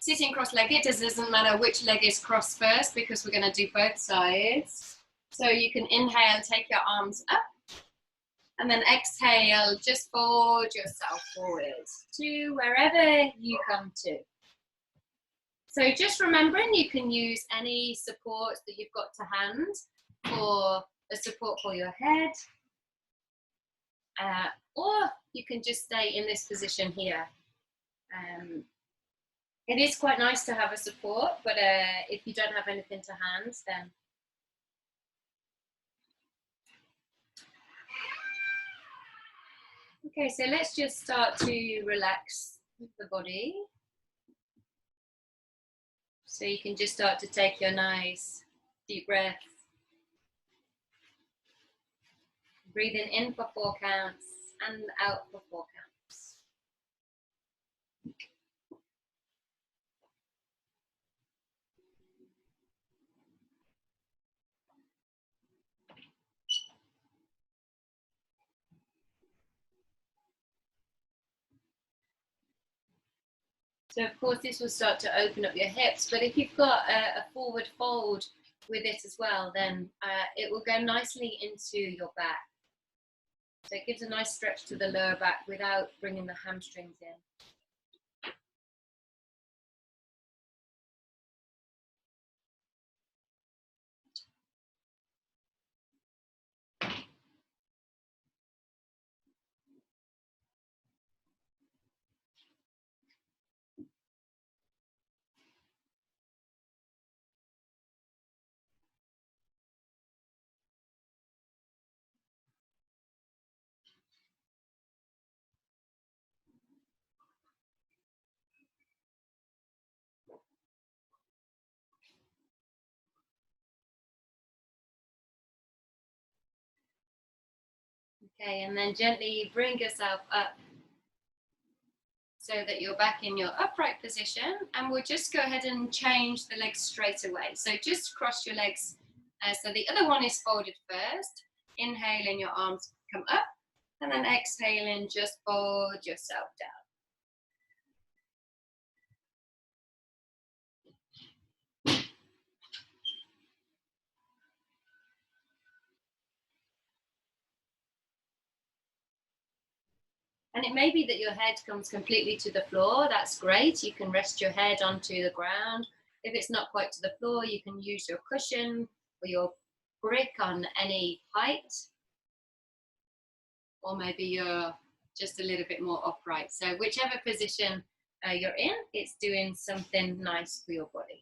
sitting cross-legged, it doesn't matter which leg is crossed first because we're going to do both sides. So you can inhale, take your arms up, and then exhale, just fold yourself forward to wherever you come to. So just remembering you can use any support that you've got to hand for a support for your head, or you can just stay in this position here. It is quite nice to have a support, but if you don't have anything to hand, then okay, so let's just start to relax the body. So you can just start to take your nice deep breath. Breathing in for 4 counts and out for 4 counts. So of course this will start to open up your hips, but if you've got a forward fold with it as well, then it will go nicely into your back. So it gives a nice stretch to the lower back without bringing the hamstrings in. Okay, and then gently bring yourself up so that you're back in your upright position, and we'll just go ahead and change the legs straight away. So just cross your legs, so the other one is folded first. Inhaling, your arms come up, and then exhaling, just fold yourself down. And it may be that your head comes completely to the floor. That's great. You can rest your head onto the ground. If it's not quite to the floor, you can use your cushion or your brick on any height. Or maybe you're just a little bit more upright. So whichever position you're in, it's doing something nice for your body.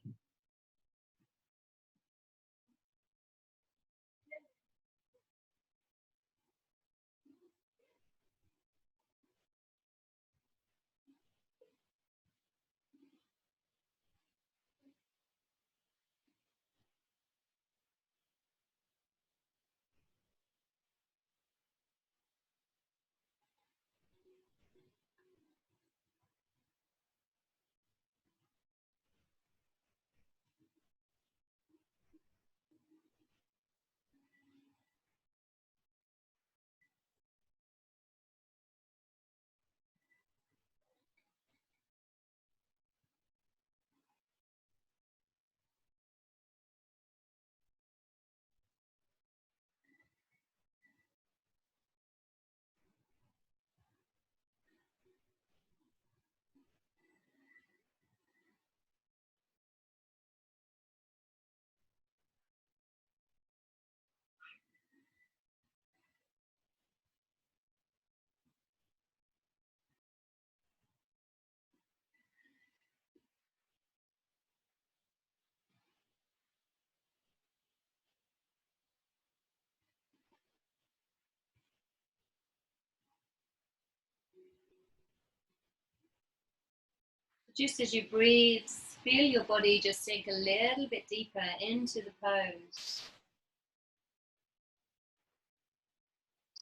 Just as you breathe, feel your body just sink a little bit deeper into the pose.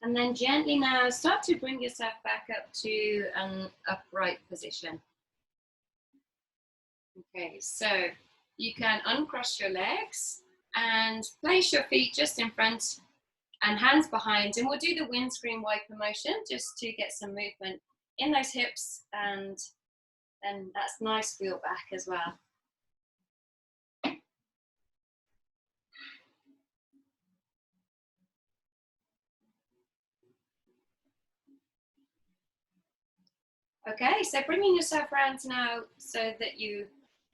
And then gently now start to bring yourself back up to an upright position. Okay, so you can uncross your legs and place your feet just in front and hands behind, and we'll do the windscreen wiper motion just to get some movement in those hips and then that's nice for your back as well. Okay, so bringing yourself around now so that you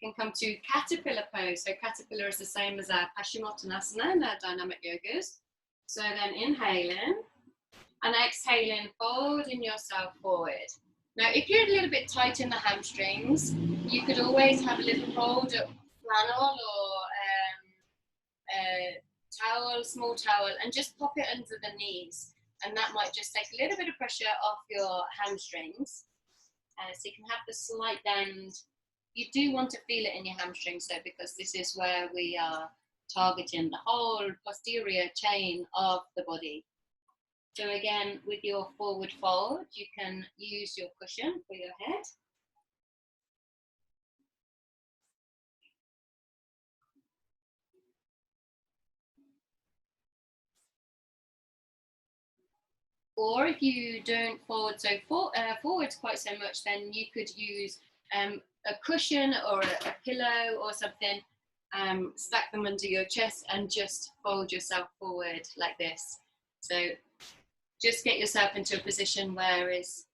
can come to caterpillar pose. So caterpillar is the same as our Paschimottanasana and our dynamic yogas. So then inhaling and exhaling, folding yourself forward. Now, if you're a little bit tight in the hamstrings, you could always have a little rolled up flannel or a towel, small towel, and just pop it under the knees. And that might just take a little bit of pressure off your hamstrings. So you can have the slight bend. You do want to feel it in your hamstrings though, because this is where we are targeting the whole posterior chain of the body. So again, with your forward fold, you can use your cushion for your head. Or if you don't forwards quite so much, then you could use a cushion or a pillow or something, stack them under your chest and just fold yourself forward like this. So just get yourself into a position where it's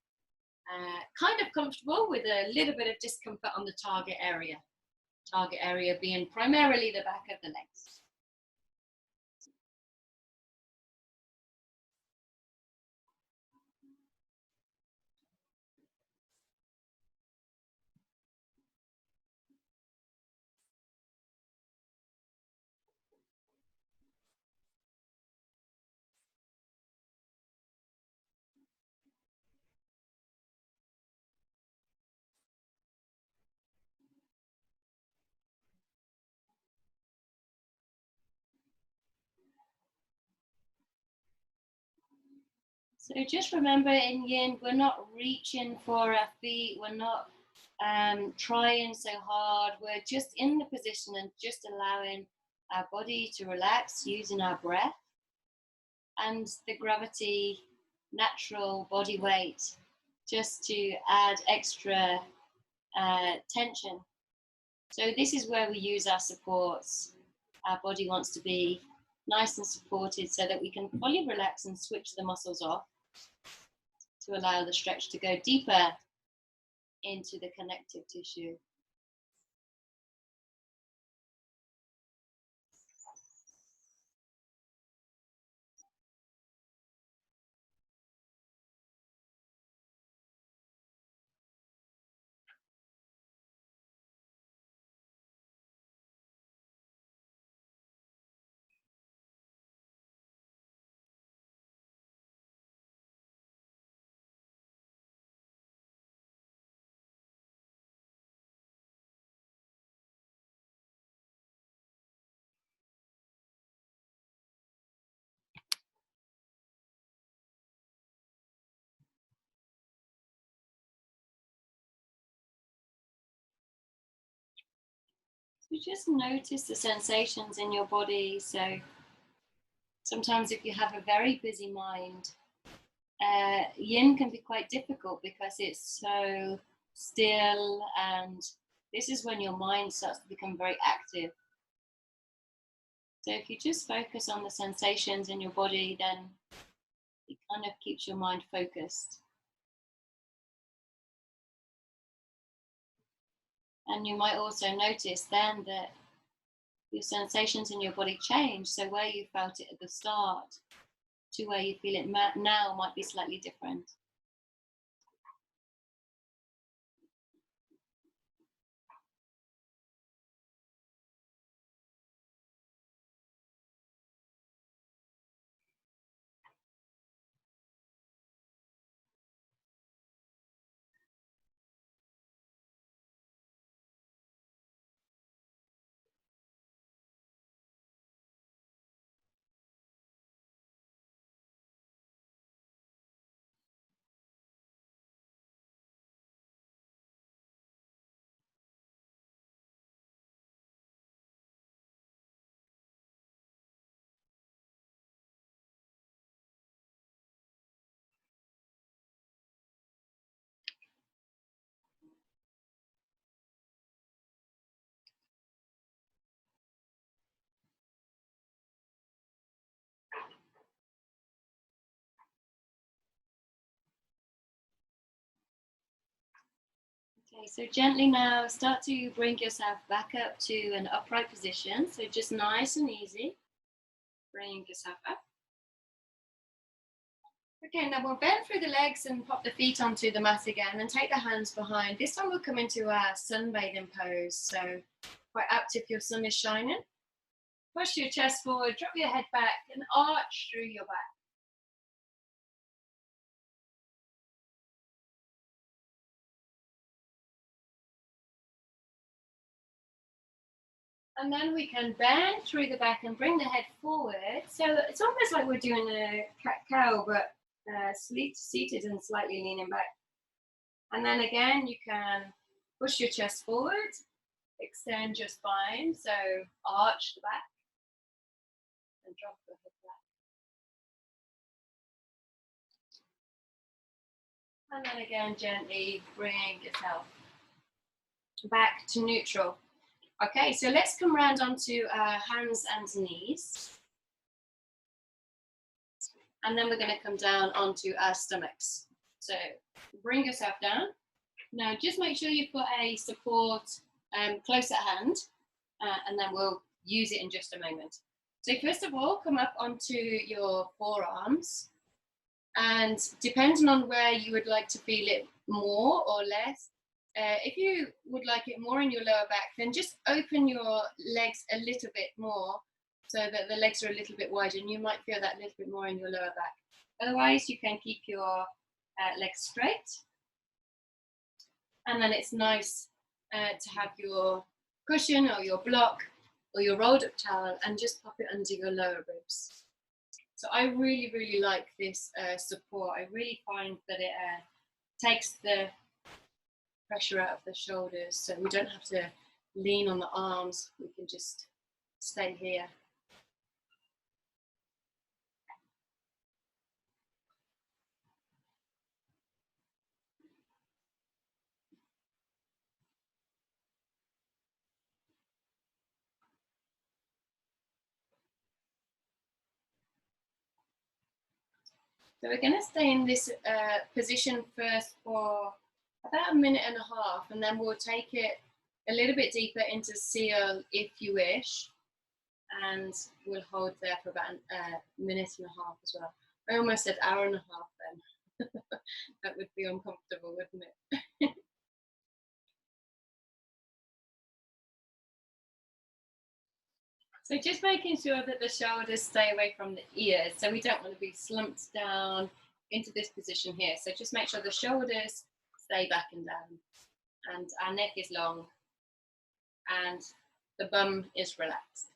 kind of comfortable with a little bit of discomfort on the target area being primarily the back of the legs. So just remember, in yin, we're not reaching for our feet, we're not trying so hard, we're just in the position and just allowing our body to relax using our breath and the gravity, natural body weight, just to add extra tension. So this is where we use our supports. Our body wants to be nice and supported so that we can fully relax and switch the muscles off to allow the stretch to go deeper into the connective tissue. So just notice the sensations in your body. So sometimes if you have a very busy mind, yin can be quite difficult because it's so still, and this is when your mind starts to become very active. So if you just focus on the sensations in your body, then it kind of keeps your mind focused. And you might also notice then that your sensations in your body change. So where you felt it at the start to where you feel it now might be slightly different. Okay, so gently now start to bring yourself back up to an upright position. So just nice and easy. Bring yourself up. Okay, now we'll bend through the legs and pop the feet onto the mat again and take the hands behind. This time we'll come into our sunbathing pose. So quite apt if your sun is shining. Push your chest forward, drop your head back and arch through your back. And then we can bend through the back and bring the head forward. So it's almost like we're doing a cat-cow, but seated and slightly leaning back. And then again, you can push your chest forward, extend your spine, so arch the back and drop the head back. And then again, gently bring yourself back to neutral. Okay, so let's come round onto hands and knees. And then we're going to come down onto our stomachs. So bring yourself down. Now just make sure you've got a support close at hand, and then we'll use it in just a moment. So first of all, come up onto your forearms. And depending on where you would like to feel it more or less, if you would like it more in your lower back, then just open your legs a little bit more so that the legs are a little bit wider, and you might feel that a little bit more in your lower back. Otherwise, you can keep your legs straight. And then it's nice to have your cushion or your block or your rolled up towel and just pop it under your lower ribs. So I really, really like this support. I really find that it takes the pressure out of the shoulders, so we don't have to lean on the arms. We can just stay here. So we're going to stay in this position first for about a minute and a half, and then we'll take it a little bit deeper into seal if you wish, and we'll hold there for about a minute and a half as well. I almost said hour and a half then. That would be uncomfortable, wouldn't it? So just making sure that the shoulders stay away from the ears. So we don't want to be slumped down into this position here. So just make sure the shoulders stay back and down, and our neck is long and the bum is relaxed.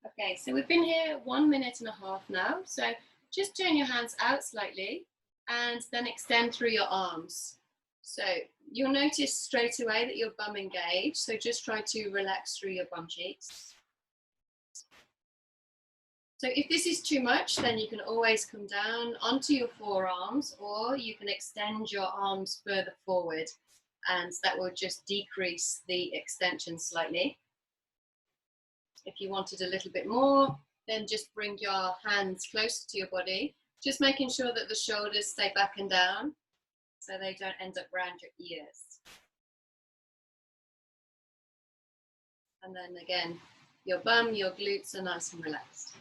Okay, so we've been here 1 minute and a half now. So just turn your hands out slightly and then extend through your arms. So you'll notice straight away that your bum engaged. So just try to relax through your bum cheeks. So if this is too much, then you can always come down onto your forearms, or you can extend your arms further forward, and that will just decrease the extension slightly. If you wanted a little bit more, then just bring your hands closer to your body, just making sure that the shoulders stay back and down so they don't end up around your ears. And then again, your bum, your glutes are nice and relaxed.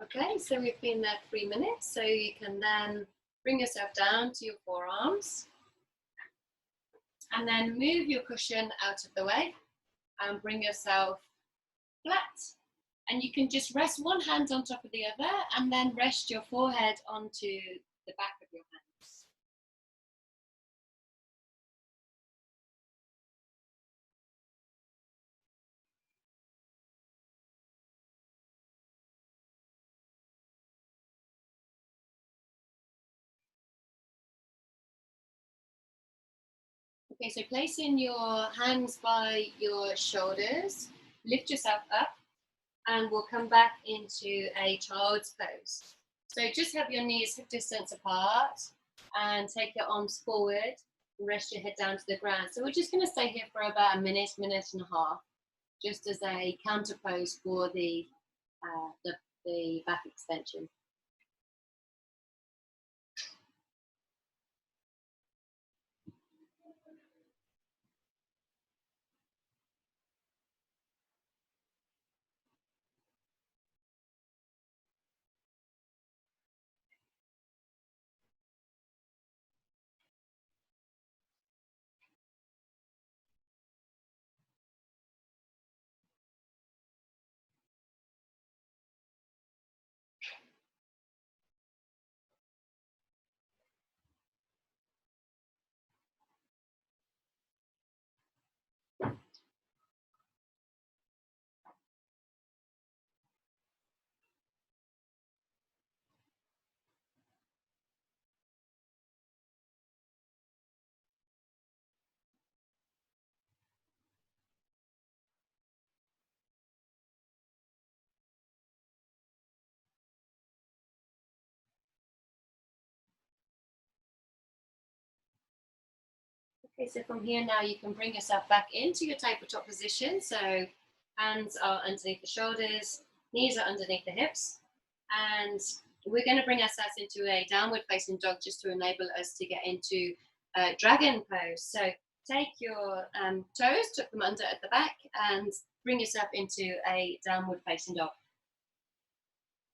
Okay, so we've been there 3 minutes, so you can then bring yourself down to your forearms and then move your cushion out of the way and bring yourself flat And you can just rest one hand on top of the other and then rest your forehead onto the back of your hands. Okay, so placing your hands by your shoulders, lift yourself up, and we'll come back into a child's pose. So just have your knees hip distance apart and take your arms forward and rest your head down to the ground. So we're just going to stay here for about a minute and a half, just as a counter pose for the back extension. Okay, so from here now you can bring yourself back into your tabletop position. So hands are underneath the shoulders, knees are underneath the hips. And we're going to bring ourselves into a downward facing dog just to enable us to get into dragon pose. So take your toes, tuck them under at the back, and bring yourself into a downward facing dog.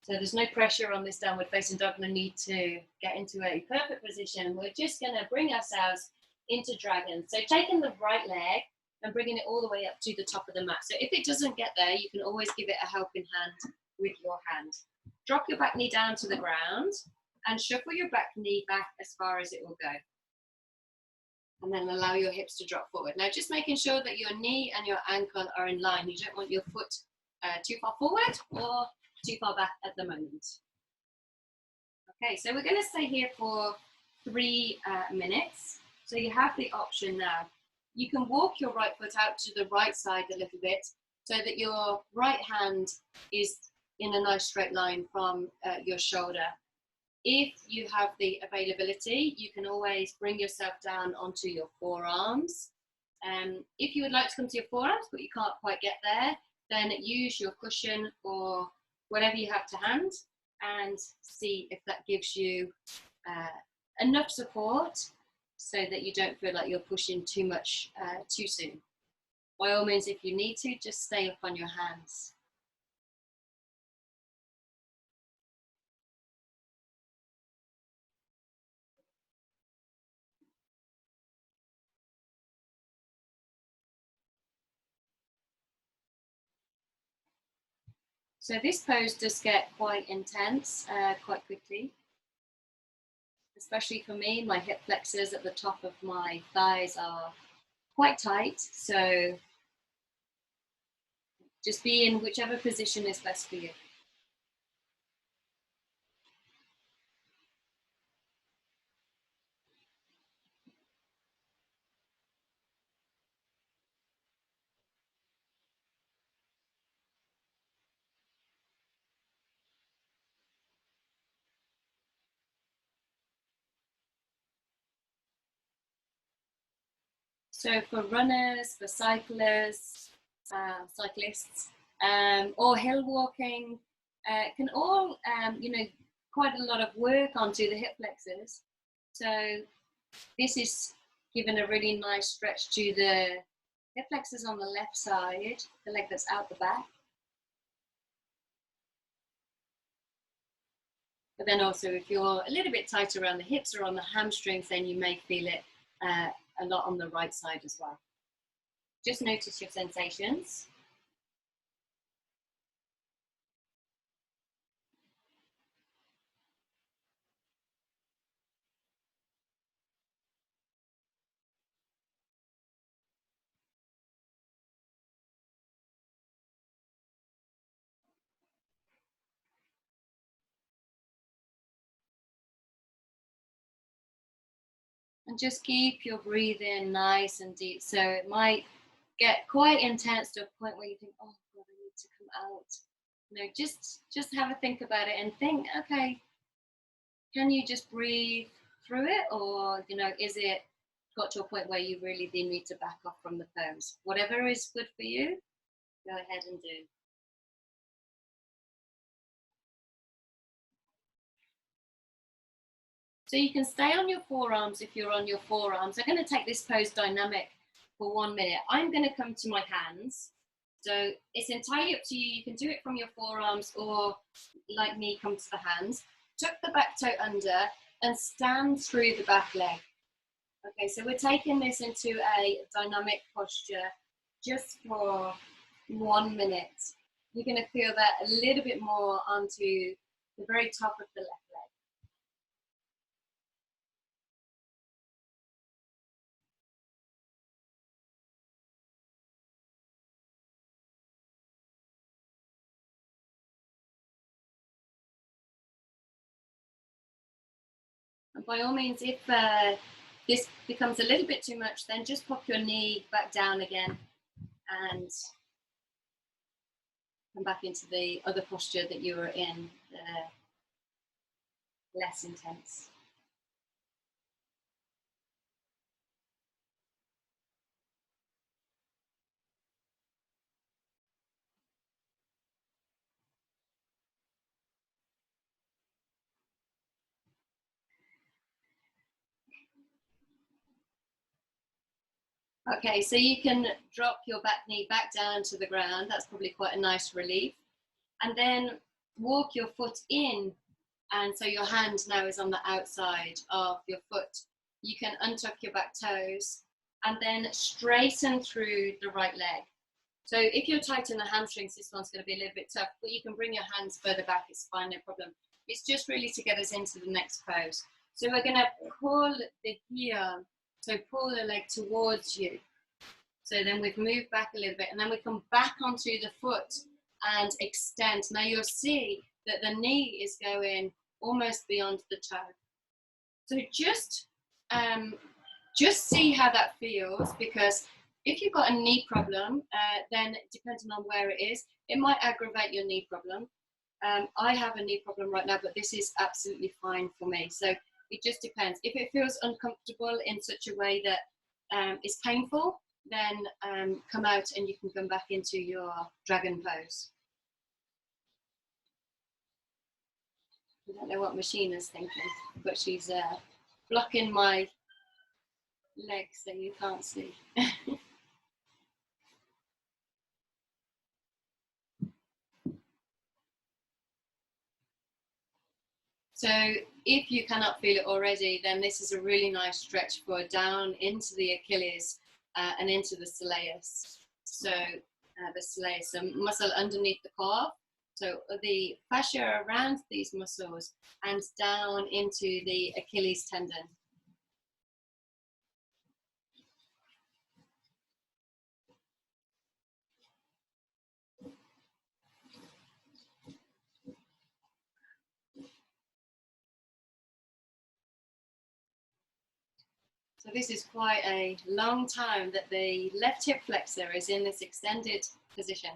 So there's no pressure on this downward facing dog, no need to get into a perfect position. We're just going to bring ourselves into dragon. So taking the right leg and bringing it all the way up to the top of the mat. So if it doesn't get there, you can always give it a helping hand with your hand. Drop your back knee down to the ground and shuffle your back knee back as far as it will go. And then allow your hips to drop forward. Now just making sure that your knee and your ankle are in line. You don't want your foot too far forward or too far back at the moment. Okay, so we're going to stay here for 3 minutes. So you have the option now. You can walk your right foot out to the right side a little bit so that your right hand is in a nice straight line from your shoulder. If you have the availability, you can always bring yourself down onto your forearms. If you would like to come to your forearms, but you can't quite get there, then use your cushion or whatever you have to hand and see if that gives you enough support so that you don't feel like you're pushing too much too soon. By all means, if you need to, just stay up on your hands. So this pose does get quite intense quite quickly, especially for me. My hip flexors at the top of my thighs are quite tight, so just be in whichever position is best for you. So for runners, for cyclists, or hill walking, can all, quite a lot of work onto the hip flexors. So this is given a really nice stretch to the hip flexors on the left side, the leg that's out the back. But then also if you're a little bit tight around the hips or on the hamstrings, then you may feel it a lot on the right side as well. Just notice your sensations. And just keep your breathing nice and deep. So it might get quite intense to a point where you think, oh God, I need to come out. You know, just have a think about it and think, okay, can you just breathe through it? Or, you know, is it got to a point where you really do need to back off from the pose? Whatever is good for you, go ahead and do. So you can stay on your forearms if you're on your forearms. I'm going to take this pose dynamic for 1 minute. I'm going to come to my hands. So it's entirely up to you. You can do it from your forearms or, like me, come to the hands. Tuck the back toe under and stand through the back leg. Okay, so we're taking this into a dynamic posture just for 1 minute. You're going to feel that a little bit more onto the very top of the left leg. And by all means, if this becomes a little bit too much, then just pop your knee back down again and come back into the other posture that you were in, less intense. Okay, so you can drop your back knee back down to the ground. That's probably quite a nice relief. And then walk your foot in. And so your hand now is on the outside of your foot. You can untuck your back toes and then straighten through the right leg. So if you're tight in the hamstrings, this one's going to be a little bit tough, but you can bring your hands further back. It's fine, no problem. It's just really to get us into the next pose. So we're going to pull the heel, so pull the leg towards you. So then we've moved back a little bit and then we come back onto the foot and extend. Now you'll see that the knee is going almost beyond the toe. So just see how that feels, because if you've got a knee problem, then depending on where it is, it might aggravate your knee problem. I have a knee problem right now, but this is absolutely fine for me. So it just depends. If it feels uncomfortable in such a way that is painful, then come out and you can come back into your dragon pose. I don't know what machine is thinking, but she's blocking my legs so you can't see. So if you cannot feel it already, then this is a really nice stretch for down into the Achilles and into the soleus. So the soleus, a muscle underneath the calf. So the fascia around these muscles and down into the Achilles tendon. So this is quite a long time that the left hip flexor is in this extended position.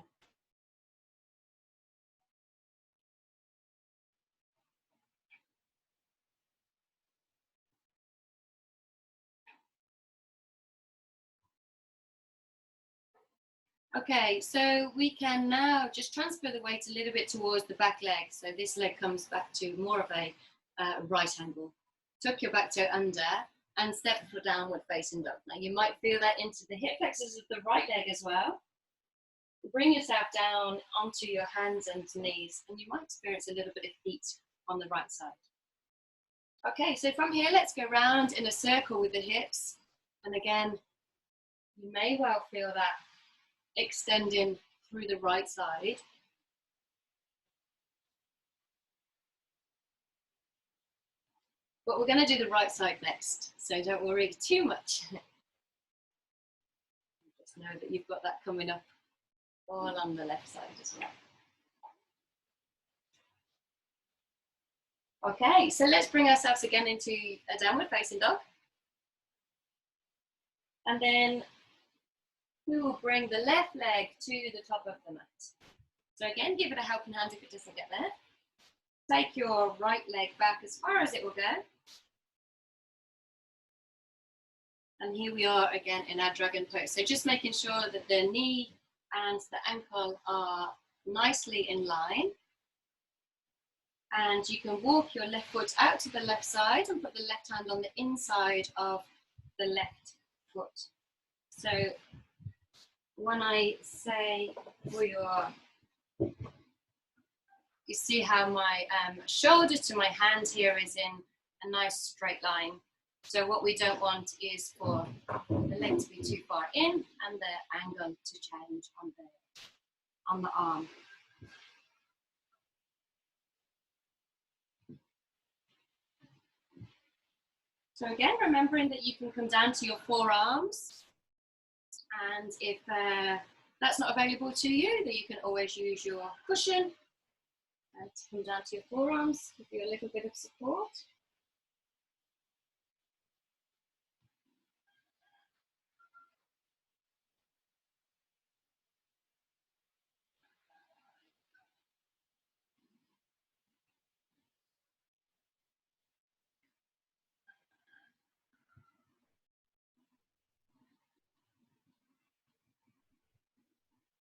Okay, so we can now just transfer the weight a little bit towards the back leg. So this leg comes back to more of a right angle. Tuck your back toe under and step for downward facing dog. Now you might feel that into the hip flexors of the right leg as well. Bring yourself down onto your hands and knees, and you might experience a little bit of heat on the right side. Okay, so from here, let's go round in a circle with the hips. And again, you may well feel that extending through the right side. But we're going to do the right side next, so don't worry too much. Just know that you've got that coming up all on the left side as well. Okay, so let's bring ourselves again into a downward facing dog. And then we will bring the left leg to the top of the mat. So again, give it a helping hand if it doesn't get there. Take your right leg back as far as it will go. And here we are again in our dragon pose. So just making sure that the knee and the ankle are nicely in line. And you can walk your left foot out to the left side and put the left hand on the inside of the left foot. So when I say you see how my shoulder to my hand here is in a nice straight line. So what we don't want is for the leg to be too far in and the angle to change on the arm. So again, remembering that you can come down to your forearms, and if that's not available to you, then you can always use your cushion to come down to your forearms, give you a little bit of support.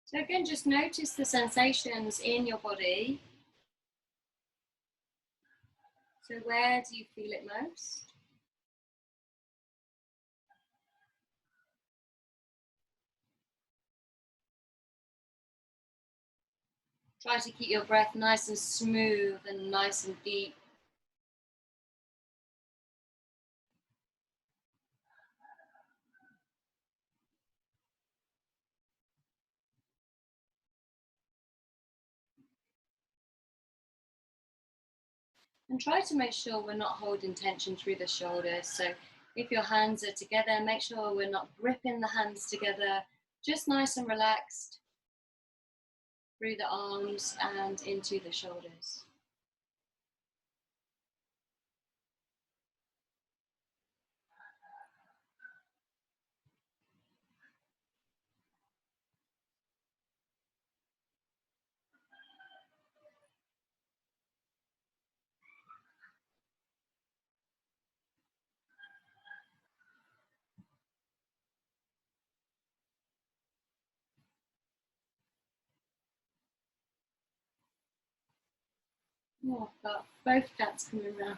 So again, just notice the sensations in your body. So where do you feel it most? Try to keep your breath nice and smooth and nice and deep. And try to make sure we're not holding tension through the shoulders. So if your hands are together, make sure we're not gripping the hands together, just nice and relaxed through the arms and into the shoulders. Oh, I've got both cats coming around.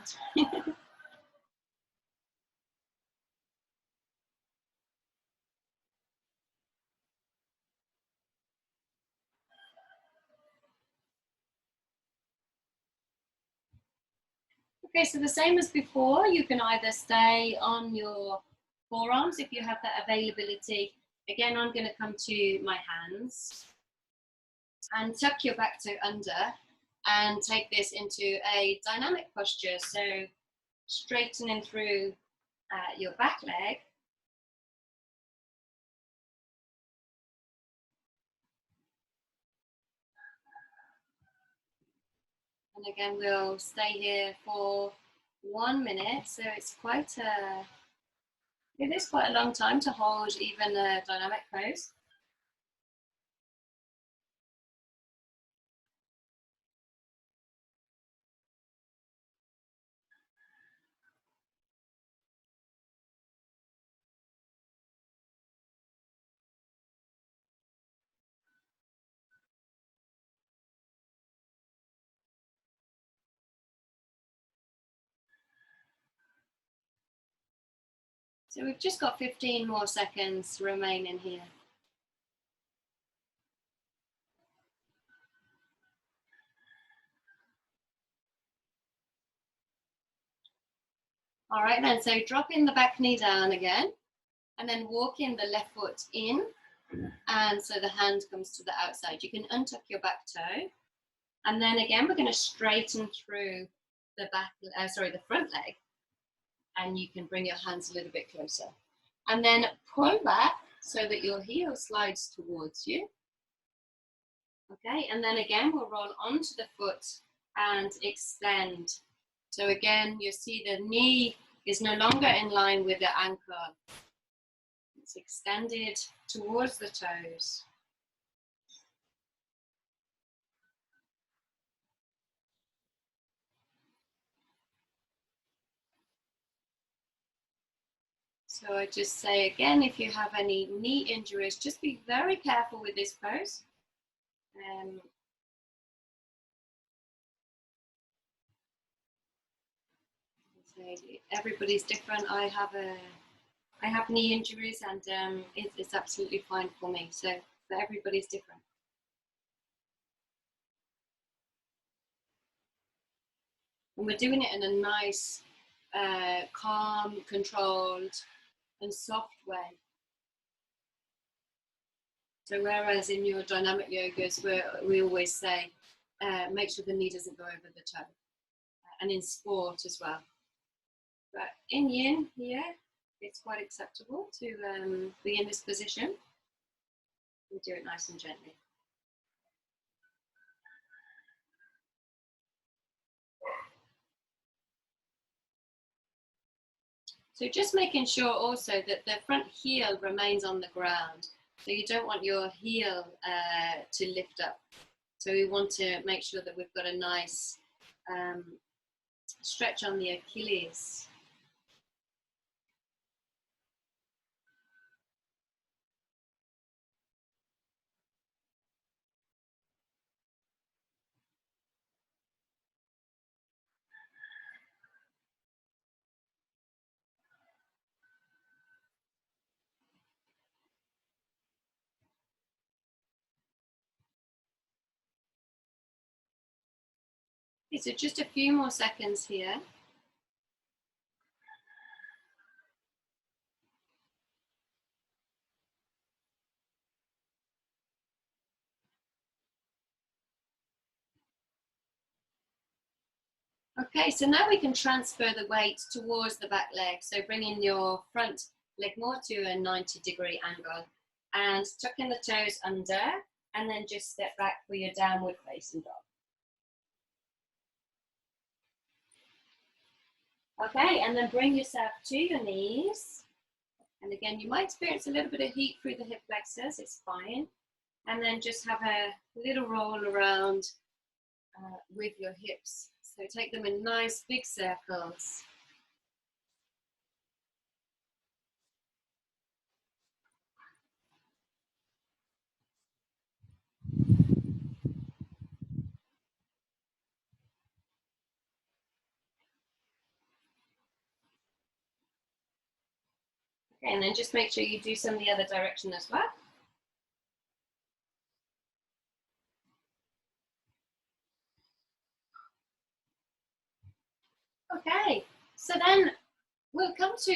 Okay, so the same as before, you can either stay on your forearms if you have that availability. Again, I'm going to come to my hands and tuck your back toe under and take this into a dynamic posture. So straightening through your back leg. And again, we'll stay here for 1 minute. So it is quite a long time to hold even a dynamic pose. So we've just got 15 more seconds remaining here. All right then, so dropping the back knee down again, and then walking the left foot in, and so the hand comes to the outside. You can untuck your back toe, and then again, we're going to straighten through the the front leg, and you can bring your hands a little bit closer. And then pull back so that your heel slides towards you. Okay, and then again, we'll roll onto the foot and extend. So again, you see the knee is no longer in line with the ankle. It's extended towards the toes. So I just say again, if you have any knee injuries, just be very careful with this pose. Everybody's different. I have knee injuries, and it's absolutely fine for me. So everybody's different. And we're doing it in a nice, calm, controlled, and soft way. So whereas in your dynamic yogas, we always say, make sure the knee doesn't go over the toe, and in sport as well. But in yin here, it's quite acceptable to be in this position. We do it nice and gently. So just making sure also that the front heel remains on the ground. So you don't want your heel to lift up. So we want to make sure that we've got a nice stretch on the Achilles. Okay, so just a few more seconds here. Okay, so now we can transfer the weight towards the back leg. So bringing your front leg more to a 90-degree angle and tucking the toes under, and then just step back for your downward facing dog. Okay, and then bring yourself to your knees. And again, you might experience a little bit of heat through the hip flexors, it's fine. And then just have a little roll around with your hips. So take them in nice big circles. Okay, and then just make sure you do some the other direction as well. Okay, so then we'll come to